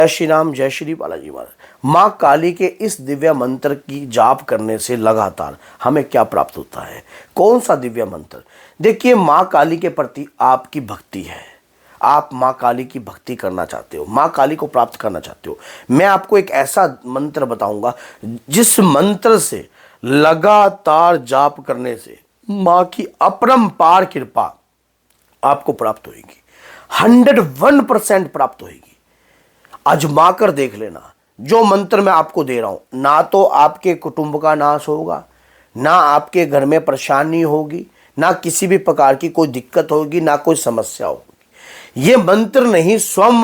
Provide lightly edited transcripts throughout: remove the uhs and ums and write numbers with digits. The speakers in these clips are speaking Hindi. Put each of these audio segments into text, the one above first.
जय श्री राम, जय श्री बालाजी महाराज। माँ काली के इस दिव्य मंत्र की जाप करने से लगातार हमें क्या प्राप्त होता है? कौन सा दिव्य मंत्र? देखिए, माँ काली के प्रति आपकी भक्ति है, आप माँ काली की भक्ति करना चाहते हो, माँ काली को प्राप्त करना चाहते हो। मैं आपको एक ऐसा मंत्र बताऊंगा जिस मंत्र से लगातार जाप करने से माँ की अपरंपार कृपा आपको प्राप्त होगी, 101% प्राप्त होगी। आजमा कर देख लेना। जो मंत्र मैं आपको दे रहा हूं, ना तो आपके कुटुंब का नाश होगा, ना आपके घर में परेशानी होगी, ना किसी भी प्रकार की कोई दिक्कत होगी, ना कोई समस्या होगी। ये मंत्र नहीं, स्वयं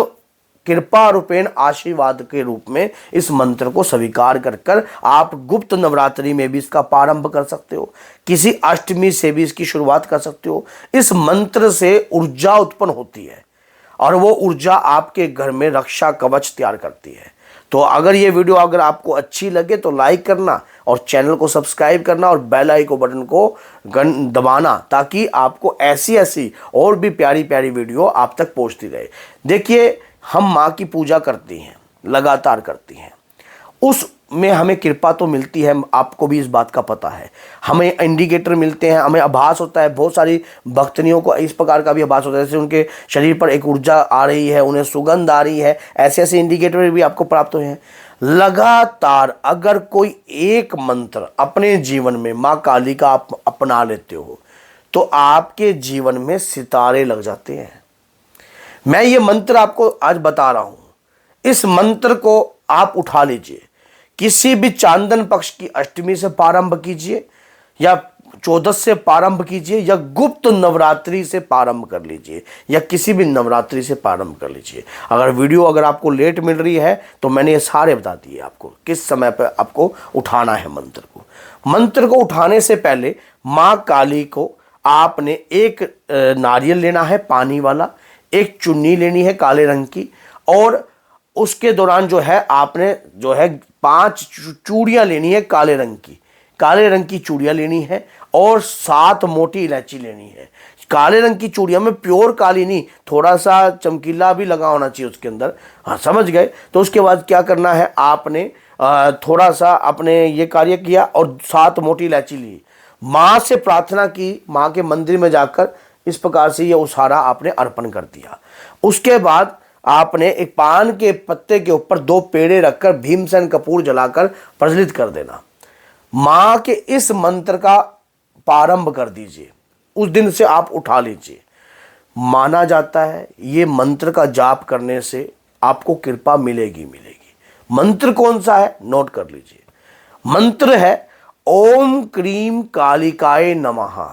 कृपा रूपेण आशीर्वाद के रूप में इस मंत्र को स्वीकार कर कर आप गुप्त नवरात्रि में भी इसका प्रारंभ कर सकते हो, किसी अष्टमी से भी इसकी शुरुआत कर सकते हो। इस मंत्र से ऊर्जा उत्पन्न होती है और वो ऊर्जा आपके घर में रक्षा कवच तैयार करती है। तो अगर ये वीडियो अगर आपको अच्छी लगे तो लाइक करना और चैनल को सब्सक्राइब करना और बेल आइकन बटन को दबाना, ताकि आपको ऐसी ऐसी और भी प्यारी प्यारी वीडियो आप तक पहुंचती रहे। देखिए, हम माँ की पूजा करती हैं, लगातार करती हैं, उसमें हमें कृपा तो मिलती है, आपको भी इस बात का पता है। हमें इंडिकेटर मिलते हैं, हमें आभास होता है। बहुत सारी भक्तनियों को इस प्रकार का भी आभास होता है, जैसे उनके शरीर पर एक ऊर्जा आ रही है, उन्हें सुगंध आ रही है। ऐसे ऐसे इंडिकेटर भी आपको प्राप्त हुए हैं। लगातार अगर कोई एक मंत्र अपने जीवन में माँ काली का आप अपना लेते हो तो आपके जीवन में सितारे लग जाते हैं। मैं ये मंत्र आपको आज बता रहा हूं। इस मंत्र को आप उठा लीजिए, किसी भी चांदन पक्ष की अष्टमी से प्रारंभ कीजिए, या 14 से प्रारंभ कीजिए, या गुप्त नवरात्रि से प्रारंभ कर लीजिए, या किसी भी नवरात्रि से प्रारंभ कर लीजिए। अगर आपको लेट मिल रही है तो मैंने ये सारे बता दिए आपको किस समय पर आपको उठाना है मंत्र को। मंत्र को उठाने से पहले माँ काली को आपने एक नारियल लेना है पानी वाला, एक चुन्नी लेनी है काले रंग की, और उसके दौरान जो है आपने जो है 5 चूड़ियां लेनी है काले रंग की चूड़ियां लेनी है, और 7 मोटी इलायची लेनी है। काले रंग की चूड़ियां में प्योर काली नहीं, थोड़ा सा चमकीला भी लगा होना चाहिए उसके अंदर। हाँ, समझ गए? तो उसके बाद क्या करना है, आपने थोड़ा सा अपने ये कार्य किया और 7 मोटी इलायची ली, माँ से प्रार्थना की, माँ के मंदिर में जाकर इस प्रकार से ये उसारा आपने अर्पण कर दिया। उसके बाद आपने एक पान के पत्ते के ऊपर 2 पेड़े रखकर भीमसेन कपूर जलाकर प्रज्वलित कर देना। माँ के इस मंत्र का प्रारंभ कर दीजिए, उस दिन से आप उठा लीजिए। माना जाता है ये मंत्र का जाप करने से आपको कृपा मिलेगी। मंत्र कौन सा है, नोट कर लीजिए। मंत्र है ओम क्रीम कालिकाय नमः।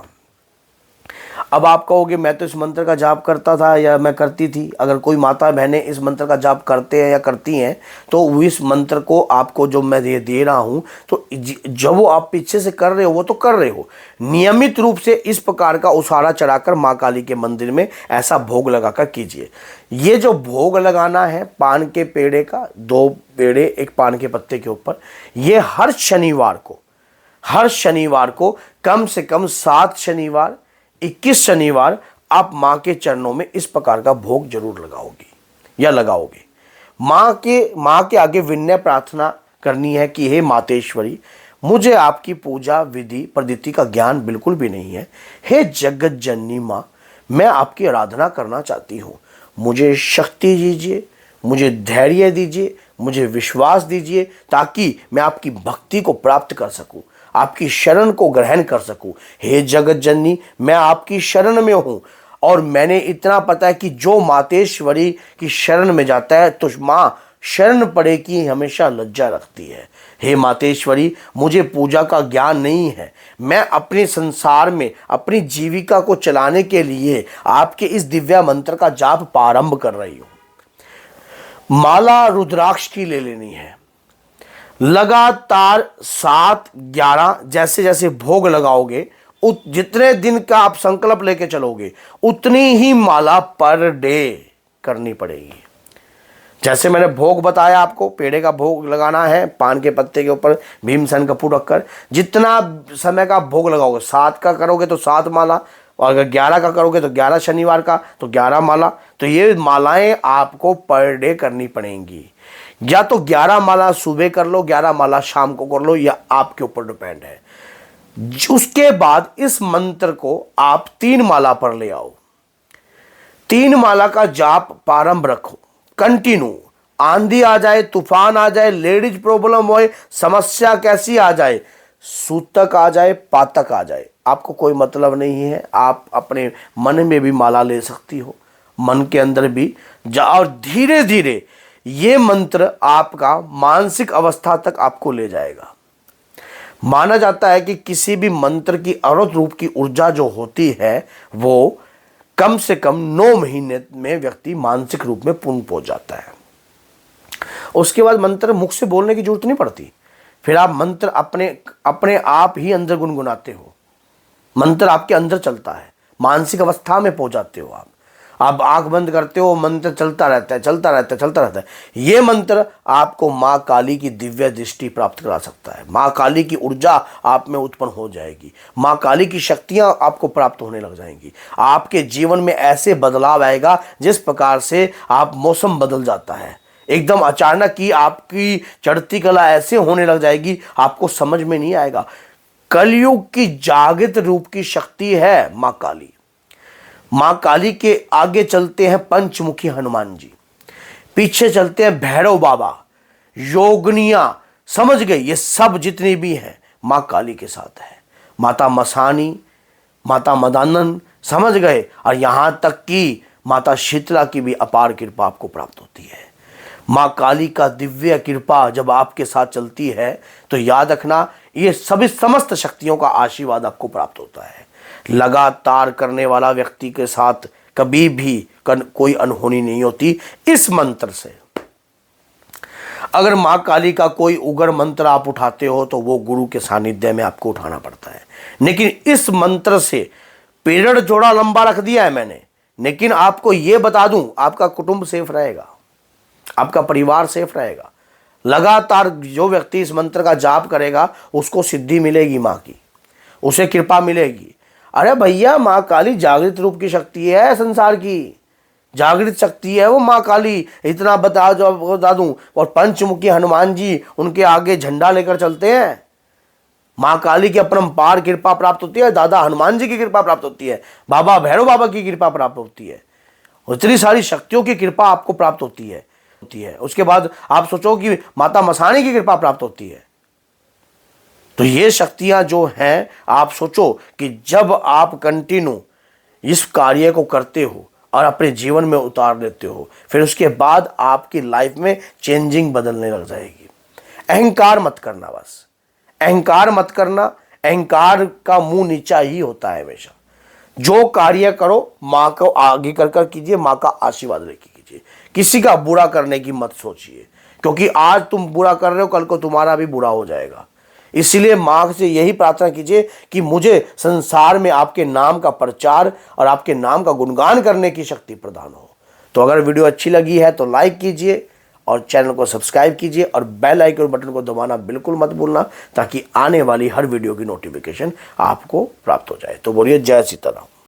अब आप कहोगे मैं तो इस मंत्र का जाप करता था या मैं करती थी। अगर कोई माता बहनें इस मंत्र का जाप करते हैं या करती हैं तो इस मंत्र को आपको जो मैं दे रहा हूं, तो जब वो आप पीछे से कर रहे हो वो तो कर रहे हो, नियमित रूप से इस प्रकार का उसारा चढ़ाकर माँ काली के मंदिर में ऐसा भोग लगाकर कीजिए। ये जो भोग लगाना है पान के पेड़े का, 2 पेड़े एक पान के पत्ते के ऊपर, ये हर शनिवार को कम से कम 7 शनिवार 21 शनिवार आप माँ के चरणों में इस प्रकार का भोग जरूर लगाओगे। माँ के आगे विनय प्रार्थना करनी है कि हे मातेश्वरी, मुझे आपकी पूजा विधि पद्धति का ज्ञान बिल्कुल भी नहीं है। हे जगत जननी माँ, मैं आपकी आराधना करना चाहती हूँ। मुझे शक्ति दीजिए, मुझे धैर्य दीजिए, मुझे विश्वास दीजिए, ताकि मैं आपकी भक्ति को प्राप्त कर सकूं, आपकी शरण को ग्रहण कर सकूं। हे जगत जननी, मैं आपकी शरण में हूं, और मैंने इतना पता है कि जो मातेश्वरी की शरण में जाता है तो माँ शरण पड़े की हमेशा लज्जा रखती है। हे मातेश्वरी, मुझे पूजा का ज्ञान नहीं है। मैं अपने संसार में अपनी जीविका को चलाने के लिए आपके इस दिव्य मंत्र का जाप प्रारंभ कर रही हूं। माला रुद्राक्ष की ले लेनी है। लगातार 7, 11 जैसे जैसे भोग लगाओगे, जितने दिन का आप संकल्प लेके चलोगे उतनी ही माला पर डे करनी पड़ेगी। जैसे मैंने भोग बताया, आपको पेड़े का भोग लगाना है पान के पत्ते के ऊपर भीमसेन कपूर रखकर। जितना समय का भोग लगाओगे, 7 का करोगे तो 7 माला, और अगर 11 का करोगे तो 11 शनिवार का, तो 11 माला। तो ये मालाएं आपको पर डे करनी पड़ेंगी। या तो 11 माला सुबह कर लो, 11 माला शाम को कर लो, या आपके ऊपर डिपेंड है। उसके बाद इस मंत्र को आप 3 माला पर ले आओ। 3 माला का जाप प्रारंभ रखो कंटिन्यू। आंधी आ जाए, तूफान आ जाए, लेडीज प्रॉब्लम होए, समस्या कैसी आ जाए, सूतक आ जाए, पातक आ जाए, आपको कोई मतलब नहीं है। आप अपने मन में भी माला ले सकती हो, मन के अंदर भी और धीरे धीरे ये मंत्र आपका मानसिक अवस्था तक आपको ले जाएगा। माना जाता है कि किसी भी मंत्र की अवृत रूप की ऊर्जा जो होती है वो कम से कम 9 महीने में व्यक्ति मानसिक रूप में पूर्ण पहुंच जाता है। उसके बाद मंत्र मुख से बोलने की जरूरत नहीं पड़ती। फिर आप मंत्र अपने आप ही अंदर गुनगुनाते हो, मंत्र आपके अंदर चलता है, मानसिक अवस्था में पहुंच जाते हो। आप आंख बंद करते हो, मंत्र चलता रहता है, चलता रहता है, चलता रहता है। ये मंत्र आपको माँ काली की दिव्य दृष्टि प्राप्त करा सकता है। माँ काली की ऊर्जा आप में उत्पन्न हो जाएगी, माँ काली की शक्तियां आपको प्राप्त होने लग जाएंगी। आपके जीवन में ऐसे बदलाव आएगा जिस प्रकार से आप मौसम बदल जाता है, एकदम अचानक ही आपकी चढ़ती कला ऐसे होने लग जाएगी, आपको समझ में नहीं आएगा। कलयुग की जागृत रूप की शक्ति है माँ काली। माँ काली के आगे चलते हैं पंचमुखी हनुमान जी, पीछे चलते हैं भैरव बाबा, योगनिया, समझ गए, ये सब जितनी भी हैं माँ काली के साथ है। माता मसानी, माता मदानंद, समझ गए, और यहां तक कि माता शीतला की भी अपार कृपा आपको प्राप्त होती है। माँ काली का दिव्य कृपा जब आपके साथ चलती है तो याद रखना, ये सभी समस्त शक्तियों का आशीर्वाद आपको प्राप्त होता है। लगातार करने वाला व्यक्ति के साथ कभी भी कोई अनहोनी नहीं होती इस मंत्र से। अगर माँ काली का कोई उग्र मंत्र आप उठाते हो तो वो गुरु के सानिध्य में आपको उठाना पड़ता है। लेकिन इस मंत्र से पीरियड जोड़ा लंबा रख दिया है मैंने, लेकिन आपको ये बता दूं, आपका कुटुंब सेफ रहेगा, आपका परिवार सेफ रहेगा। लगातार जो व्यक्ति इस मंत्र का जाप करेगा उसको सिद्धि मिलेगी, माँ की उसे कृपा मिलेगी। अरे भैया, माँ काली जागृत रूप की शक्ति है, संसार की जागृत शक्ति है वो माँ काली, इतना बता दूं। और पंचमुखी हनुमान जी उनके आगे झंडा लेकर चलते हैं। माँ काली की अपरंपार कृपा प्राप्त होती है, दादा हनुमान जी की कृपा प्राप्त होती है, बाबा भैरव बाबा की कृपा प्राप्त होती है, इतनी सारी शक्तियों की कृपा आपको प्राप्त होती है। उसके बाद आप सोचो कि माता मसानी की कृपा प्राप्त होती है। तो ये शक्तियां जो हैं, आप सोचो कि जब आप कंटिन्यू इस कार्य को करते हो और अपने जीवन में उतार देते हो, फिर उसके बाद आपकी लाइफ में चेंजिंग बदलने लग जाएगी। अहंकार मत करना, बस अहंकार मत करना। अहंकार का मुंह नीचा ही होता है हमेशा। जो कार्य करो माँ को आगे कर कीजिए, माँ का आशीर्वाद लेके कीजिए। किसी का बुरा करने की मत सोचिए, क्योंकि आज तुम बुरा कर रहे हो, कल को तुम्हारा भी बुरा हो जाएगा। इसलिए माँ से यही प्रार्थना कीजिए कि मुझे संसार में आपके नाम का प्रचार और आपके नाम का गुणगान करने की शक्ति प्रदान हो। तो अगर वीडियो अच्छी लगी है तो लाइक कीजिए और चैनल को सब्सक्राइब कीजिए और बेल आइकन बटन को दबाना बिल्कुल मत भूलना, ताकि आने वाली हर वीडियो की नोटिफिकेशन आपको प्राप्त हो जाए। तो बोलिए जय सीताराम।